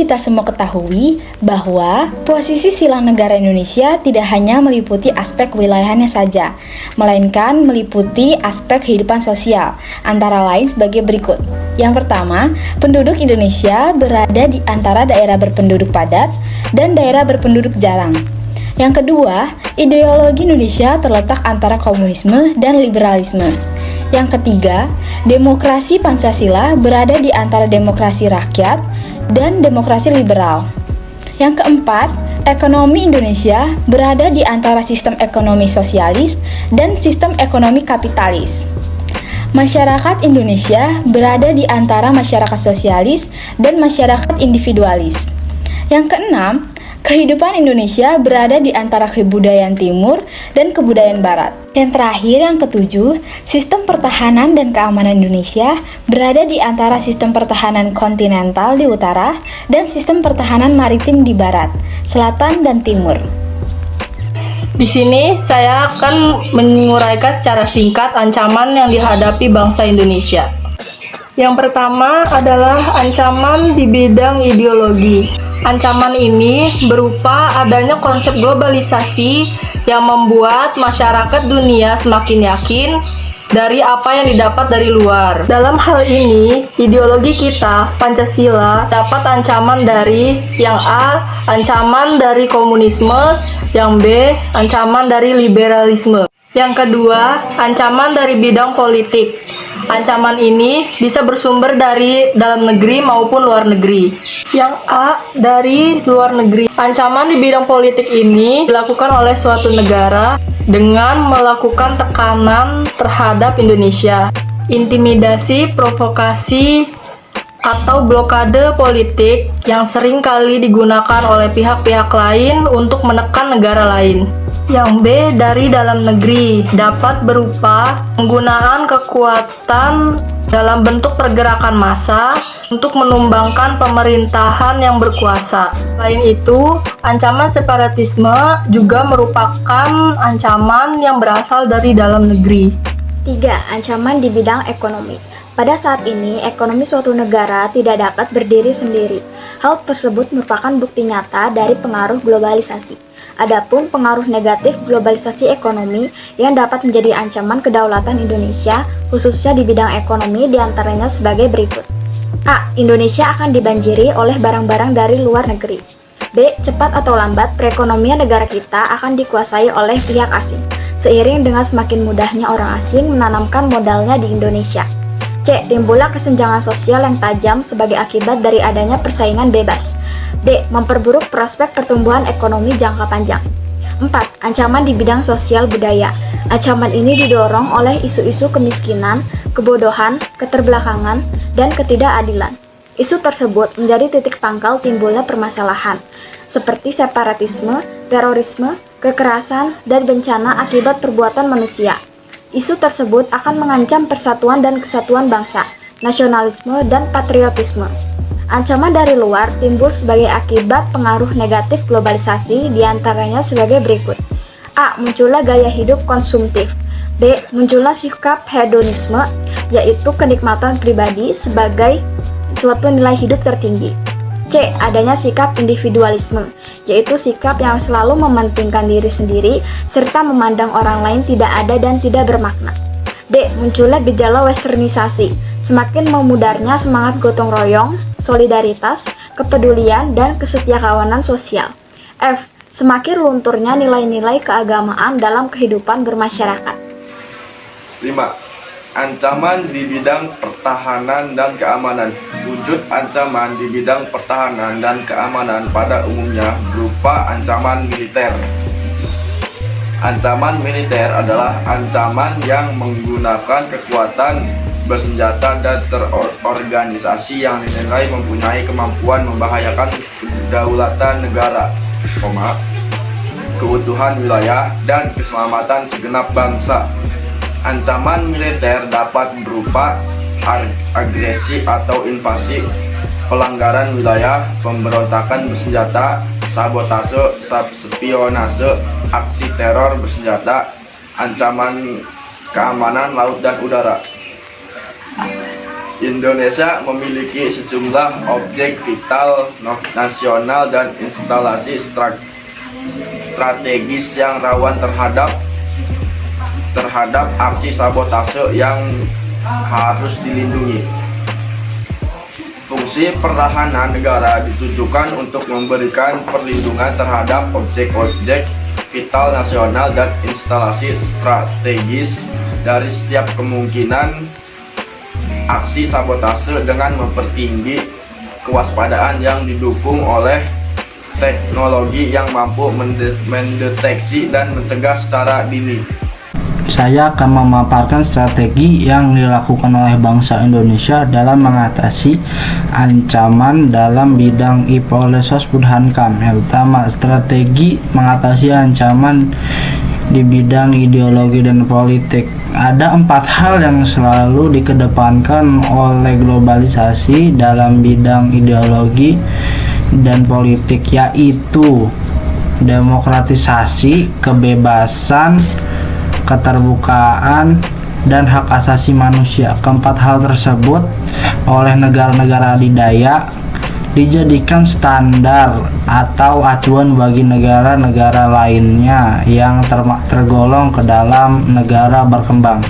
kita semua ketahui bahwa posisi silang negara Indonesia tidak hanya meliputi aspek wilayahnya saja, melainkan meliputi aspek kehidupan sosial, antara lain sebagai berikut. Yang pertama, penduduk Indonesia berada di antara daerah berpenduduk padat dan daerah berpenduduk jarang. Yang kedua, ideologi Indonesia terletak antara komunisme dan liberalisme. Yang ketiga, demokrasi Pancasila berada di antara demokrasi rakyat dan demokrasi liberal. Yang keempat, ekonomi Indonesia berada di antara sistem ekonomi sosialis dan sistem ekonomi kapitalis. Masyarakat Indonesia berada di antara masyarakat sosialis dan masyarakat individualis. Yang keenam, kehidupan Indonesia berada di antara kebudayaan timur dan kebudayaan barat. Yang terakhir, yang ketujuh, sistem pertahanan dan keamanan Indonesia berada di antara sistem pertahanan kontinental di utara dan sistem pertahanan maritim di barat, selatan, dan timur. Di sini saya akan menguraikan secara singkat ancaman yang dihadapi bangsa Indonesia. Yang pertama adalah ancaman di bidang ideologi. Ancaman ini berupa adanya konsep globalisasi yang membuat masyarakat dunia semakin yakin dari apa yang didapat dari luar. Dalam hal ini, ideologi kita, Pancasila, dapat ancaman dari yang A, ancaman dari komunisme, yang B, ancaman dari liberalisme. Yang kedua, ancaman dari bidang politik. Ancaman ini bisa bersumber dari dalam negeri maupun luar negeri. Yang A, dari luar negeri. Ancaman di bidang politik ini dilakukan oleh suatu negara dengan melakukan tekanan terhadap Indonesia. Intimidasi, provokasi, atau blokade politik yang sering kali digunakan oleh pihak-pihak lain untuk menekan negara lain. Yang B, dari dalam negeri, dapat berupa penggunaan kekuatan dalam bentuk pergerakan massa untuk menumbangkan pemerintahan yang berkuasa. Selain itu, ancaman separatisme juga merupakan ancaman yang berasal dari dalam negeri. 3. Ancaman di bidang ekonomi. Pada saat ini, ekonomi suatu negara tidak dapat berdiri sendiri. Hal tersebut merupakan bukti nyata dari pengaruh globalisasi. Adapun pengaruh negatif globalisasi ekonomi yang dapat menjadi ancaman kedaulatan Indonesia, khususnya di bidang ekonomi, diantaranya sebagai berikut. A. Indonesia akan dibanjiri oleh barang-barang dari luar negeri. B. Cepat atau lambat, perekonomian negara kita akan dikuasai oleh pihak asing, seiring dengan semakin mudahnya orang asing menanamkan modalnya di Indonesia. C. Timbullah kesenjangan sosial yang tajam sebagai akibat dari adanya persaingan bebas. D. Memperburuk prospek pertumbuhan ekonomi jangka panjang. 4. Ancaman di bidang sosial budaya. Ancaman ini didorong oleh isu-isu kemiskinan, kebodohan, keterbelakangan, dan ketidakadilan. Isu tersebut menjadi titik pangkal timbulnya permasalahan, seperti separatisme, terorisme, kekerasan, dan bencana akibat perbuatan manusia. Isu tersebut akan mengancam persatuan dan kesatuan bangsa, nasionalisme, dan patriotisme. Ancaman dari luar timbul sebagai akibat pengaruh negatif globalisasi, diantaranya sebagai berikut. A. Muncullah gaya hidup konsumtif. B. Muncullah sikap hedonisme, yaitu kenikmatan pribadi sebagai suatu nilai hidup tertinggi. C. Adanya sikap individualisme, yaitu sikap yang selalu mementingkan diri sendiri serta memandang orang lain tidak ada dan tidak bermakna. D. Munculnya gejala westernisasi, semakin memudarnya semangat gotong royong, solidaritas, kepedulian, dan kesetiakawanan sosial. F. Semakin lunturnya nilai-nilai keagamaan dalam kehidupan bermasyarakat. 5. Ancaman di bidang pertahanan dan keamanan. Wujud ancaman di bidang pertahanan dan keamanan pada umumnya berupa ancaman militer. Ancaman militer adalah ancaman yang menggunakan kekuatan bersenjata dan terorganisasi yang dinilai mempunyai kemampuan membahayakan kedaulatan negara, keutuhan wilayah, dan keselamatan segenap bangsa. Ancaman militer dapat berupa agresi atau invasi, pelanggaran wilayah, pemberontakan bersenjata, sabotase, spionase, aksi teror bersenjata, ancaman keamanan laut dan udara. Indonesia memiliki sejumlah objek vital nasional dan instalasi strategis yang rawan terhadap aksi sabotase yang harus dilindungi. Fungsi pertahanan negara ditujukan untuk memberikan perlindungan terhadap objek-objek vital nasional dan instalasi strategis dari setiap kemungkinan aksi sabotase dengan mempertinggi kewaspadaan yang didukung oleh teknologi yang mampu mendeteksi dan mencegah secara dini. Saya akan memaparkan strategi yang dilakukan oleh bangsa Indonesia dalam mengatasi ancaman dalam bidang IPA oleh Sosbudhankam. Yang pertama, strategi mengatasi ancaman di bidang ideologi dan politik. Ada 4 hal yang selalu dikedepankan oleh globalisasi dalam bidang ideologi dan politik, yaitu demokratisasi, kebebasan, keterbukaan, dan hak asasi manusia. Keempat hal tersebut oleh negara-negara adidaya dijadikan standar atau acuan bagi negara-negara lainnya yang tergolong ke dalam negara berkembang.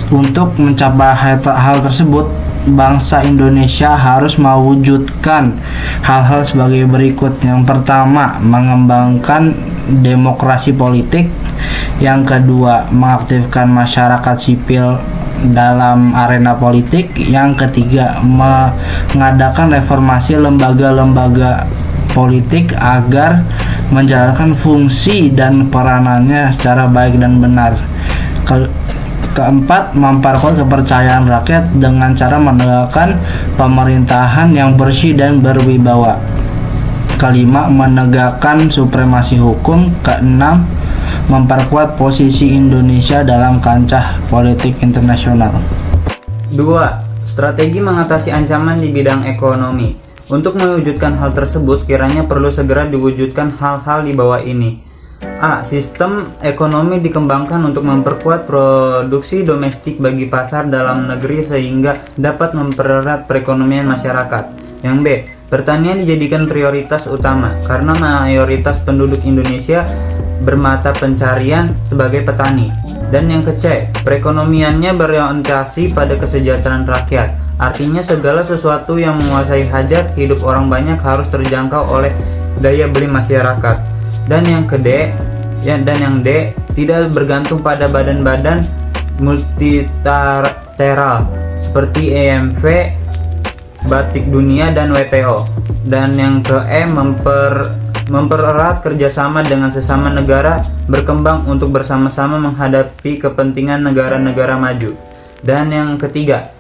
Untuk mencapai hal tersebut, bangsa Indonesia harus mewujudkan hal-hal sebagai berikut. Yang pertama, mengembangkan demokrasi politik. Yang kedua, mengaktifkan masyarakat sipil dalam arena politik. Yang ketiga, mengadakan reformasi lembaga-lembaga politik agar menjalankan fungsi dan peranannya secara baik dan benar. Keempat, memperkuat kepercayaan rakyat dengan cara menegakkan pemerintahan yang bersih dan berwibawa. Kelima, menegakkan supremasi hukum. Keenam, memperkuat posisi Indonesia dalam kancah politik internasional. 2. Strategi mengatasi ancaman di bidang ekonomi. Untuk mewujudkan hal tersebut, kiranya perlu segera diwujudkan hal-hal di bawah ini. A. Sistem ekonomi dikembangkan untuk memperkuat produksi domestik bagi pasar dalam negeri sehingga dapat mempererat perekonomian masyarakat. Yang B. Pertanian dijadikan prioritas utama karena mayoritas penduduk Indonesia bermata pencarian sebagai petani. Dan yang C, perekonomiannya berorientasi pada kesejahteraan rakyat. Artinya segala sesuatu yang menguasai hajat hidup orang banyak harus terjangkau oleh daya beli masyarakat. Dan yang D, tidak bergantung pada badan-badan multilateral seperti EMV, Batik Dunia, dan WTO. Dan yang E, mempererat kerjasama dengan sesama negara berkembang untuk bersama-sama menghadapi kepentingan negara-negara maju. Dan yang ketiga,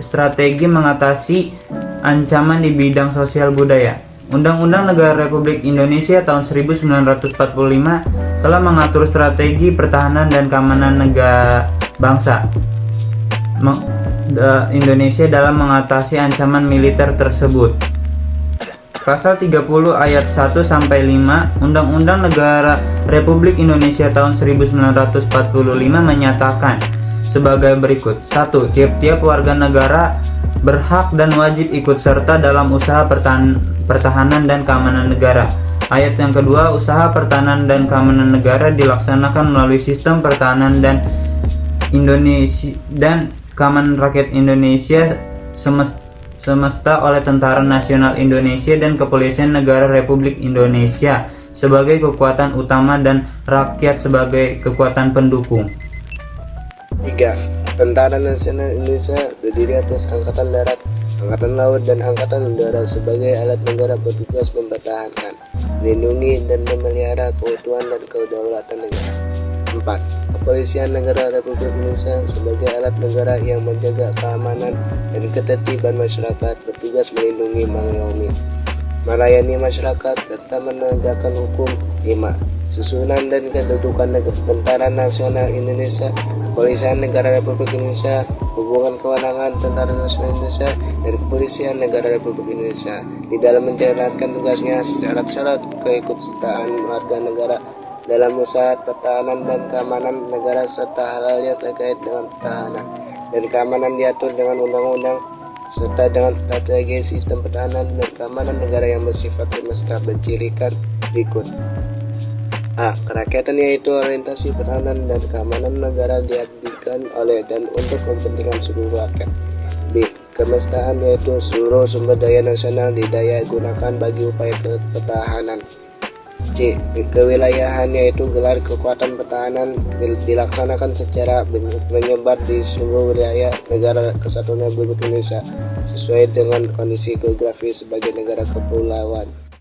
strategi mengatasi ancaman di bidang sosial budaya. Undang-Undang Negara Republik Indonesia tahun 1945 telah mengatur strategi pertahanan dan keamanan negara bangsa Indonesia dalam mengatasi ancaman militer tersebut. Pasal 30 ayat 1 sampai 5 Undang-Undang Negara Republik Indonesia tahun 1945 menyatakan sebagai berikut. 1. Tiap-tiap warga negara berhak dan wajib ikut serta dalam usaha pertahanan dan keamanan negara. Ayat yang kedua, usaha pertahanan dan keamanan negara dilaksanakan melalui sistem pertahanan dan keamanan rakyat Indonesia semesta oleh Tentara Nasional Indonesia dan Kepolisian Negara Republik Indonesia sebagai kekuatan utama dan rakyat sebagai kekuatan pendukung. 3. Tentara Nasional Indonesia berdiri atas Angkatan Darat, Angkatan Laut, dan Angkatan Udara sebagai alat negara bertugas mempertahankan, melindungi, dan memelihara keutuhan dan kedaulatan negara. 4. Kepolisian Negara Republik Indonesia sebagai alat negara yang menjaga keamanan dan ketertiban masyarakat, bertugas melindungi, mengayomi, melayani masyarakat, serta menegakkan hukum. 5. Susunan dan kedudukan Tentara Nasional Indonesia, Kepolisian Negara Republik Indonesia, hubungan kewenangan Tentara Nasional Indonesia dan Kepolisian Negara Republik Indonesia di dalam menjalankan tugasnya, syarat-syarat keikutsertaan warga negara dalam usaha pertahanan dan keamanan negara serta hal-hal yang terkait dengan pertahanan. dan keamanan diatur dengan undang-undang serta dengan strategi sistem pertahanan dan keamanan negara yang bersifat semesta bercirikan berikut. A. Kerakyatan, yaitu orientasi pertahanan dan keamanan negara diartikan oleh dan untuk kepentingan seluruh rakyat. B. Kemestaan, yaitu seluruh sumber daya nasional didaya gunakan bagi upaya pertahanan. C. Kewilayahan, yaitu gelar kekuatan pertahanan dilaksanakan secara menyebar di seluruh wilayah negara kesatuan Republik Indonesia sesuai dengan kondisi geografi sebagai negara kepulauan.